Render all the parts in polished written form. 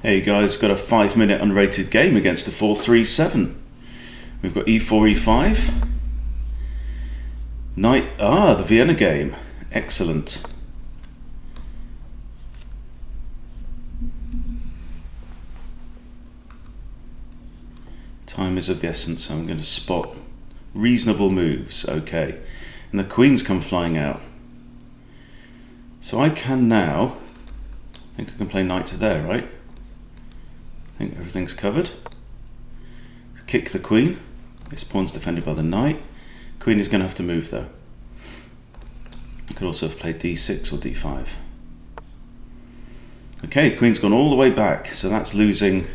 Hey guys, got a 5-minute unrated game against a 4-3-7. We've got e4, e5. Knight, the Vienna game. Excellent. Time is of the essence, so I'm going to spot reasonable moves. Okay. And the queen's come flying out. So I can now, I think I can play knight to there, right? I think everything's covered. Kick the queen. This pawn's defended by the knight. Queen is going to have to move though. I could also have played d6 or d5. Okay, queen's gone all the way back, so that's losing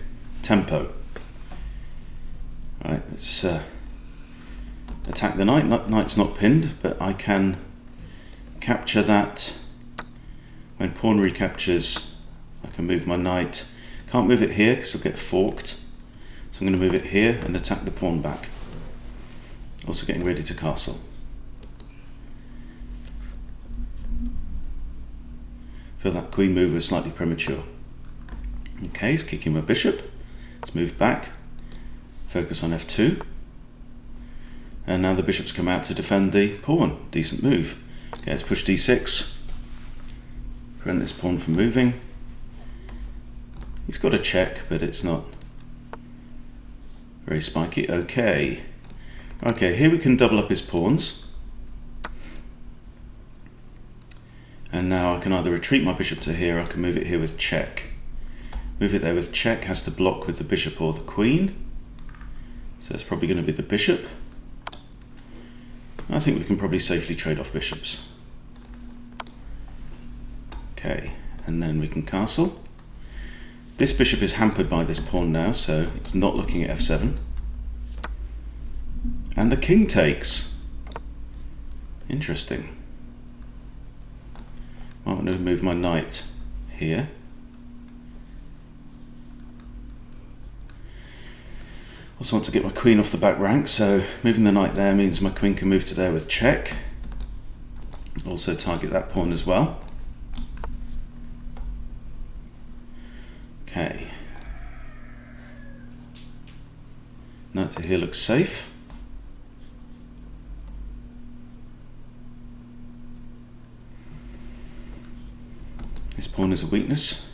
tempo. Right, let's attack the knight. Knight's not pinned, but I can capture that. When pawn recaptures, I can move my knight. Can't move it here because it'll get forked. So I'm going to move it here and attack the pawn back. Also getting ready to castle. Feel that queen move was slightly premature. Okay, he's kicking my bishop. Let's move back. Focus on f2. And now the bishop's come out to defend the pawn. Decent move. Okay, let's push d6. Prevent this pawn from moving. He's got a check, but it's not very spiky. Okay. Okay, here we can double up his pawns. And now I can either retreat my bishop to here, or I can move it here with check. Move it there with check, has to block with the bishop or the queen. So it's probably going to be the bishop. I think we can probably safely trade off bishops. Okay, and then we can castle. This bishop is hampered by this pawn now, so it's not looking at f7. And the king takes. Interesting. I want to move my knight here. Also want to get my queen off the back rank, so moving the knight there means my queen can move to there with check. Also target that pawn as well. Okay. Knight to here looks safe. This pawn is a weakness.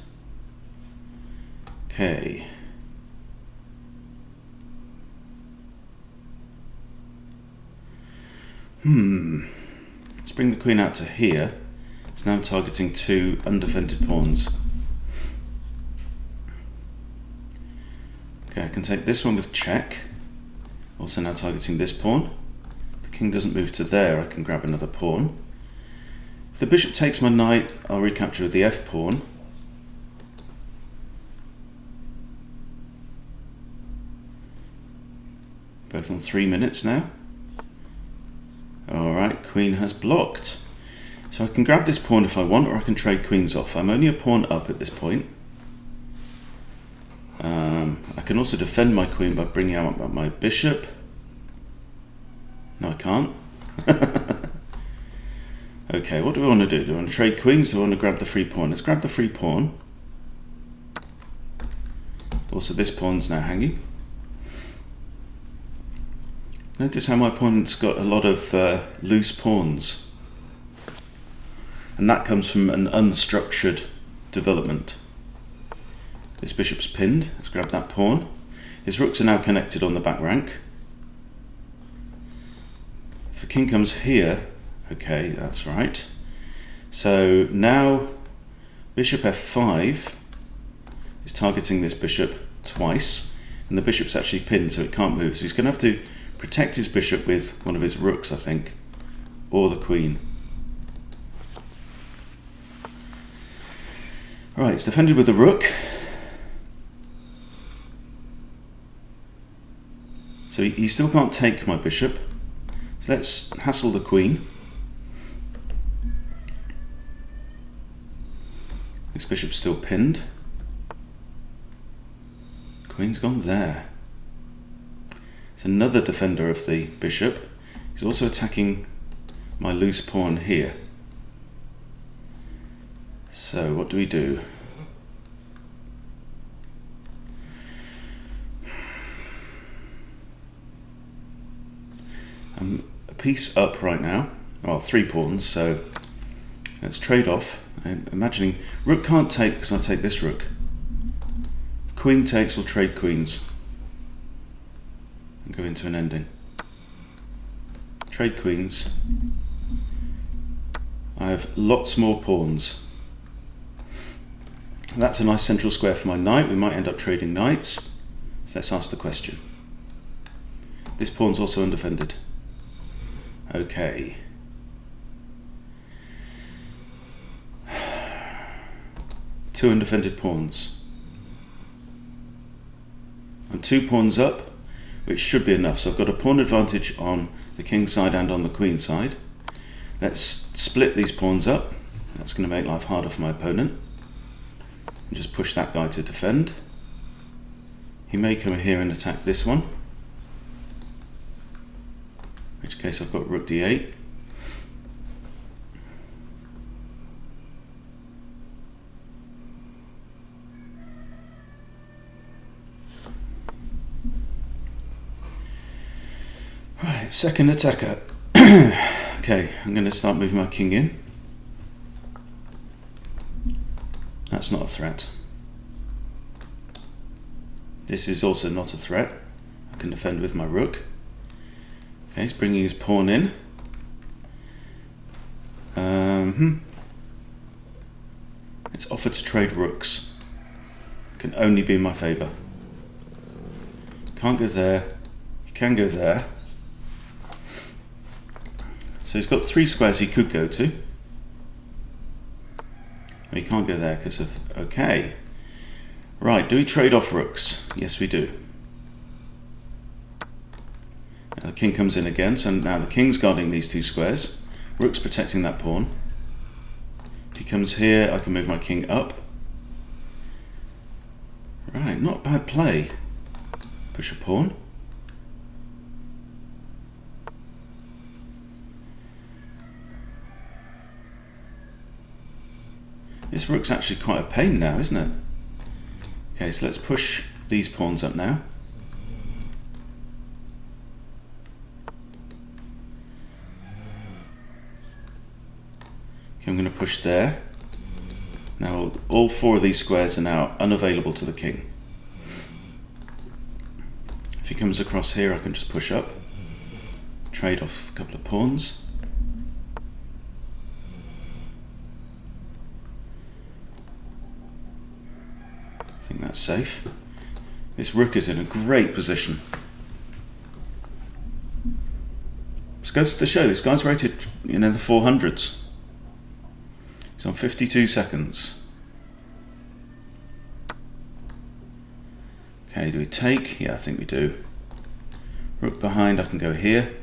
Okay. Let's bring the queen out to here. It's now targeting two undefended pawns. Okay, I can take this one with check. Also now targeting this pawn. The king doesn't move to there, I can grab another pawn. If the bishop takes my knight, I'll recapture with the f pawn. Both on 3 minutes now. Alright, queen has blocked. So I can grab this pawn if I want, or I can trade queens off. I'm only a pawn up at this point. I can also defend my queen by bringing out my bishop. No, I can't. Okay, what do we want to do? Do we want to trade queens, or do we want to grab the free pawn? Let's grab the free pawn. Also, this pawn's now hanging. Notice how my opponent's got a lot of loose pawns. And that comes from an unstructured development. This bishop's pinned. Let's grab that pawn. His rooks are now connected on the back rank. If the king comes here, okay, that's right. So now bishop f5 is targeting this bishop twice, and the bishop's actually pinned, so it can't move. So he's going to have to protect his bishop with one of his rooks, I think, or the queen. Right, it's defended with the rook. So he still can't take my bishop. So let's hassle the queen. This bishop's still pinned. Queen's gone there. It's another defender of the bishop. He's also attacking my loose pawn here. So what do we do? piece up right now. Well, 3 pawns, so let's trade off. I'm imagining rook can't take because I take this rook. If queen takes, we'll trade queens and go into an ending. Trade queens. I have lots more pawns. That's a nice central square for my knight. We might end up trading knights. So let's ask the question. This pawn's also undefended. Okay. Two undefended pawns. I'm 2 pawns up, which should be enough. So I've got a pawn advantage on the king side and on the queen side. Let's split these pawns up. That's going to make life harder for my opponent. Just push that guy to defend. He may come here and attack this one. In which case I've got rook d8. Right, second attacker. Okay, I'm going to start moving my king in. That's not a threat. This is also not a threat. I can defend with my rook. Okay, he's bringing his pawn in. It's offered to trade rooks. Can only be in my favour. Can't go there. He can go there. So he's got 3 squares he could go to. He can't go there because of... Okay. Right, do we trade off rooks? Yes, we do. Now the king comes in again, so now the king's guarding these 2 squares. Rook's protecting that pawn. If he comes here, I can move my king up. Right, not bad play. Push a pawn. This rook's actually quite a pain now, isn't it? Okay, so let's push these pawns up now. Okay, I'm going to push there. Now all 4 of these squares are now unavailable to the king. If he comes across here, I can just push up, trade off a couple of pawns. I think that's safe. This rook is in a great position. This goes to show this guy's rated, the 400s. He's on 52 seconds. Okay, do we take? Yeah, I think we do. Rook behind, I can go here.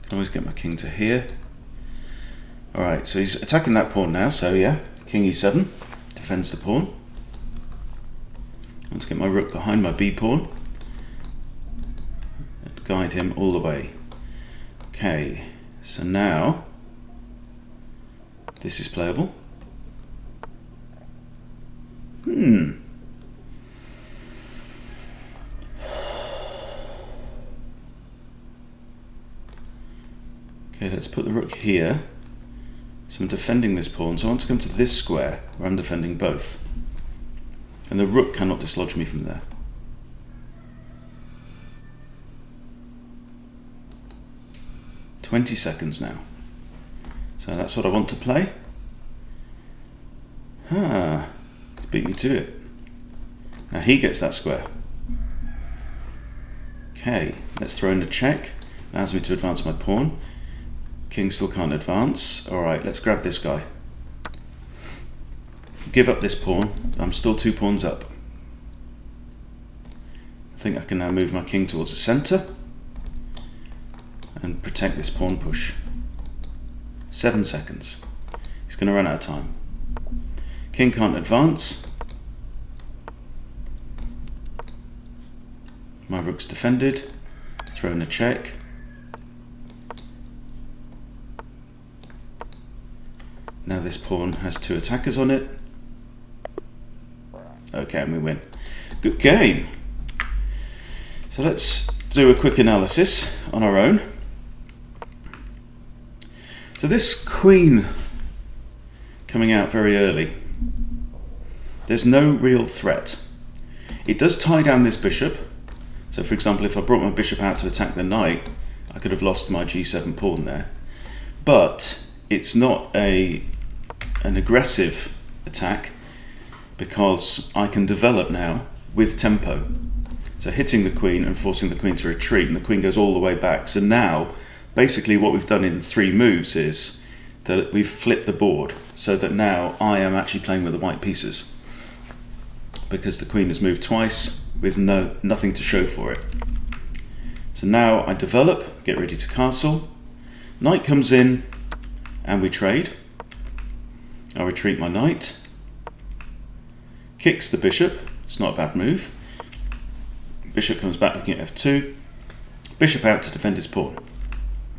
Can always get my king to here. Alright, so he's attacking that pawn now, so yeah, king e7, defends the pawn. I want to get my rook behind my b pawn and guide him all the way. Okay, so now this is playable. Okay, let's put the rook here. So I'm defending this pawn, so I want to come to this square where I'm defending both. And the rook cannot dislodge me from there. "20 seconds now. So that's what I want to play. He's beat me to it. Now he gets that square. Okay, let's throw in a check. Allows me to advance my pawn. King still can't advance. Alright, let's grab this guy. Give up this pawn. I'm still 2 pawns up. I think I can now move my king towards the centre and protect this pawn push. 7 seconds. He's going to run out of time. King can't advance. My rook's defended. Throw in a check. Now this pawn has 2 attackers on it. Okay, and we win. Good game. So let's do a quick analysis on our own. So this queen coming out very early, there's no real threat. It does tie down this bishop. So for example, if I brought my bishop out to attack the knight, I could have lost my g7 pawn there. But it's not an aggressive attack, because I can develop now with tempo. So hitting the queen and forcing the queen to retreat, and the queen goes all the way back. So now, basically what we've done in 3 moves is that we've flipped the board, so that now I am actually playing with the white pieces, because the queen has moved twice with nothing to show for it. So now I develop, get ready to castle. Knight comes in and we trade. I retreat my knight. Kicks the bishop, it's not a bad move. Bishop comes back looking at f2. Bishop out to defend his pawn.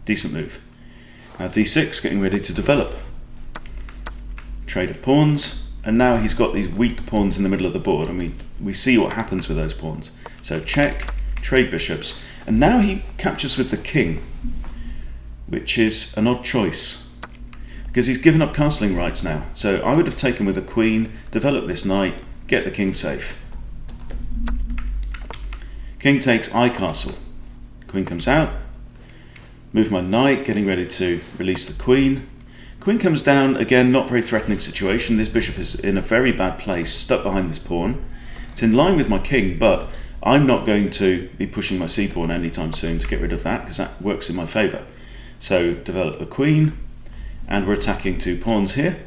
Decent move. Now d6, getting ready to develop. Trade of pawns, and now he's got these weak pawns in the middle of the board, and we see what happens with those pawns. So check, trade bishops, and now he captures with the king, which is an odd choice, because he's given up castling rights now. So I would have taken with a queen, develop this knight, get the king safe. King takes I castle. Queen comes out. Move my knight, getting ready to release the queen. Queen comes down, again, not very threatening situation. This bishop is in a very bad place, stuck behind this pawn. It's in line with my king, but I'm not going to be pushing my c-pawn anytime soon to get rid of that, because that works in my favour. So develop the queen, and we're attacking 2 pawns here.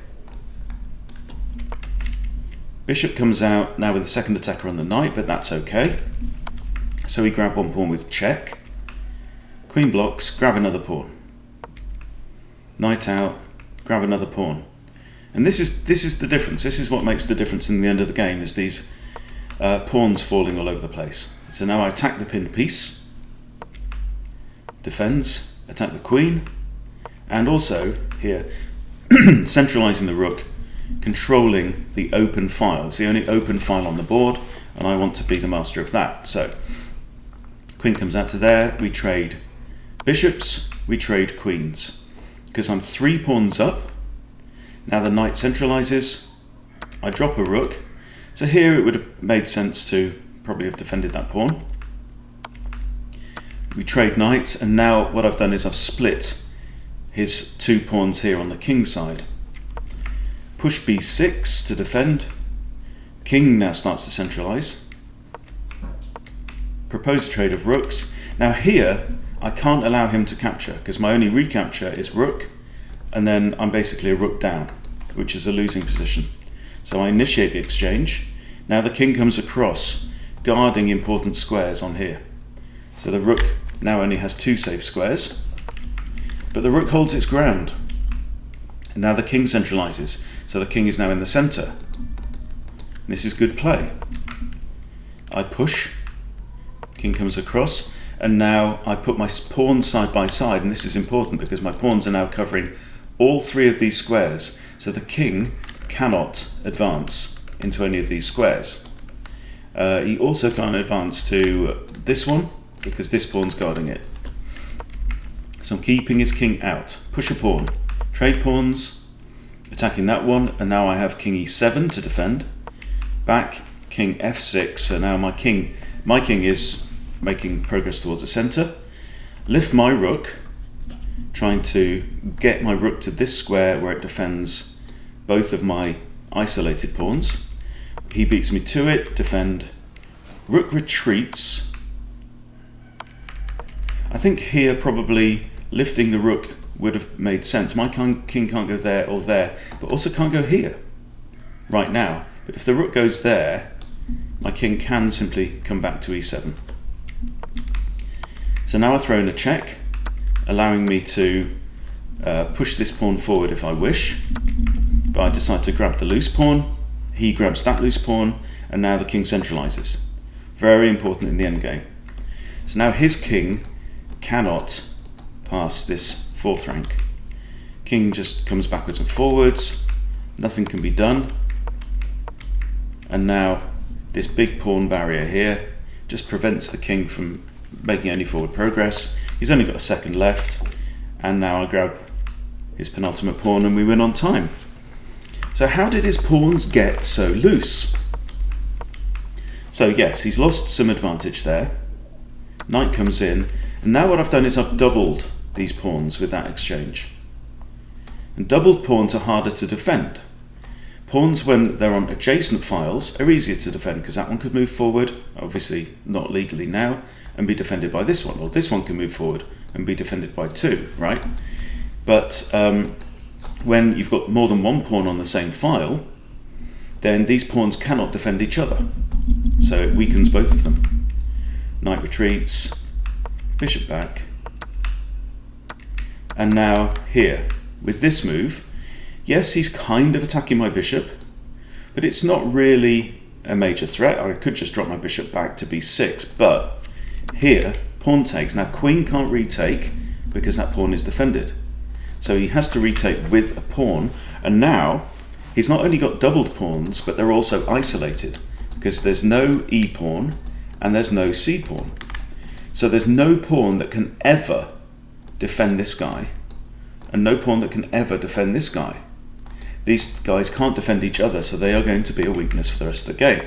Bishop comes out now with a second attacker on the knight, but that's okay. So we grab 1 pawn with check. Queen blocks, grab another pawn. Knight out, grab another pawn. And this is the difference. This is what makes the difference in the end of the game, is these pawns falling all over the place. So now I attack the pinned piece, defends, attack the queen, and also here centralizing the rook, controlling the open file. It's the only open file on the board, and I want to be the master of that. So queen comes out to there, we trade bishops, we trade queens, because I'm 3 pawns up. Now the knight centralizes, I drop a rook. So here it would have made sense to probably have defended that pawn. We trade knights, and now what I've done is I've split his 2 pawns here on the king side. Push b6 to defend. King now starts to centralize. Propose a trade of rooks. Now here I can't allow him to capture, because my only recapture is rook, and then I'm basically a rook down, which is a losing position. So I initiate the exchange. Now the king comes across, guarding important squares on here. So the rook now only has 2 safe squares, but the rook holds its ground. And now the king centralizes, so the king is now in the center. This is good play. I push, king comes across, and now I put my pawns side by side, and this is important because my pawns are now covering all 3 of these squares, so the king cannot advance into any of these squares. He also can't advance to this one, because this pawn's guarding it. So I'm keeping his king out. Push a pawn, trade pawns, attacking that one, and now I have king e7 to defend. Back, king f6, so now my king is making progress towards the center. Lift my rook, trying to get my rook to this square where it defends both of my isolated pawns. He beats me to it, defend. Rook retreats. I think here probably lifting the rook would have made sense. My king can't go there or there, but also can't go here right now. But if the rook goes there, my king can simply come back to e7. So now I throw in a check, allowing me to push this pawn forward if I wish. But I decide to grab the loose pawn, he grabs that loose pawn, and now the king centralizes. Very important in the endgame. So now his king cannot pass this 4th rank. King just comes backwards and forwards, nothing can be done. And now this big pawn barrier here just prevents the king from making any forward progress. He's only got a second left, and now I grab his penultimate pawn, and we win on time. So how did his pawns get so loose? So yes, he's lost some advantage there. Knight comes in, and now what I've done is I've doubled these pawns with that exchange. And doubled pawns are harder to defend. Pawns, when they're on adjacent files, are easier to defend because that one could move forward, obviously not legally now, and be defended by this one, or this one can move forward and be defended by two, right? But when you've got more than one pawn on the same file, then these pawns cannot defend each other. So it weakens both of them. Knight retreats, bishop back, and now here, with this move, yes, he's kind of attacking my bishop, but it's not really a major threat. I could just drop my bishop back to b6, but here, pawn takes. Now queen can't retake because that pawn is defended. So he has to retake with a pawn, and now he's not only got doubled pawns, but they're also isolated because there's no e pawn and there's no c pawn. So there's no pawn that can ever defend this guy, and no pawn that can ever defend this guy. These guys can't defend each other, so they are going to be a weakness for the rest of the game.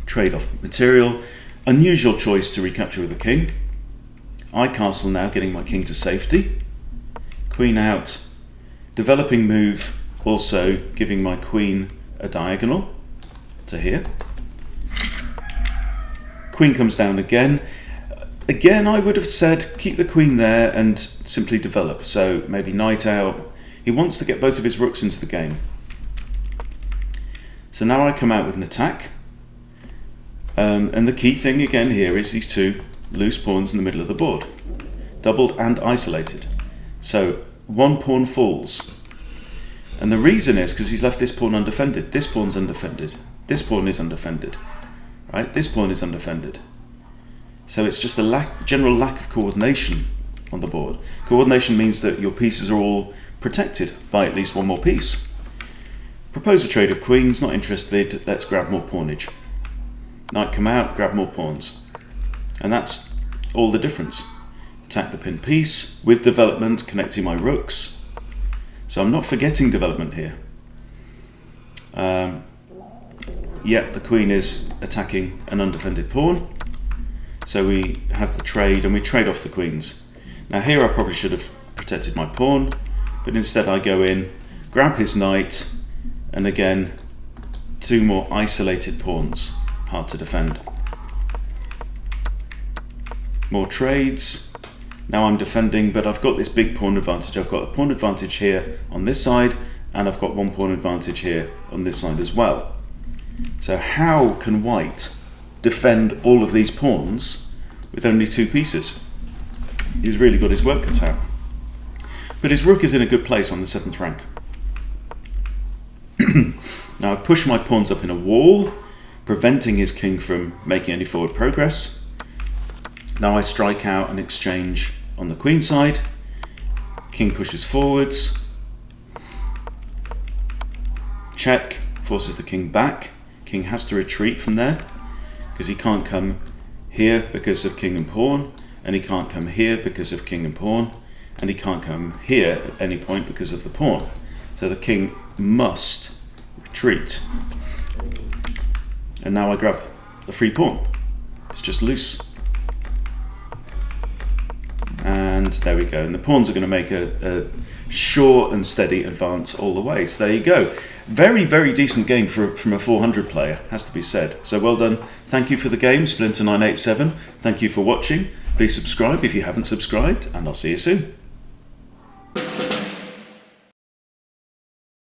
Trade-off material. Unusual choice to recapture with the king. I castle now, getting my king to safety. Queen out. Developing move, also giving my queen a diagonal to here. Queen comes down again. Again, I would have said keep the queen there and simply develop. So maybe knight out. He wants to get both of his rooks into the game. So now I come out with an attack. And the key thing again here is these two loose pawns in the middle of the board. Doubled and isolated. So one pawn falls. And the reason is because he's left this pawn undefended. This pawn's undefended. This pawn is undefended. Right? This pawn is undefended. So it's just a general lack of coordination on the board. Coordination means that your pieces are all protected by at least one more piece. Propose a trade of queens, not interested, let's grab more pawnage. Knight come out, grab more pawns. And that's all the difference. Attack the pinned piece, with development, connecting my rooks. So I'm not forgetting development here. Yeah, the queen is attacking an undefended pawn. So we have the trade, and we trade off the queens. Now here I probably should have protected my pawn, but instead I go in, grab his knight, and again, two more isolated pawns, hard to defend. More trades. Now I'm defending, but I've got this big pawn advantage. I've got a pawn advantage here on this side, and I've got one pawn advantage here on this side as well. So how can white defend all of these pawns with only two pieces? He's really got his work cut out. But his rook is in a good place on the 7th rank. Now I push my pawns up in a wall, preventing his king from making any forward progress. Now I strike out and exchange on the queen side. King pushes forwards. Check, forces the king back. King has to retreat from there because he can't come here because of king and pawn, and he can't come here because of king and pawn, and he can't come here at any point because of the pawn. So the king must retreat. And now I grab the free pawn. It's just loose. And there we go. And the pawns are going to make a sure and steady advance all the way. So there you go. Very, very decent game from a 400 player, has to be said. So well done. Thank you for the game, Splinter987. Thank you for watching. Please subscribe if you haven't subscribed, and I'll see you soon.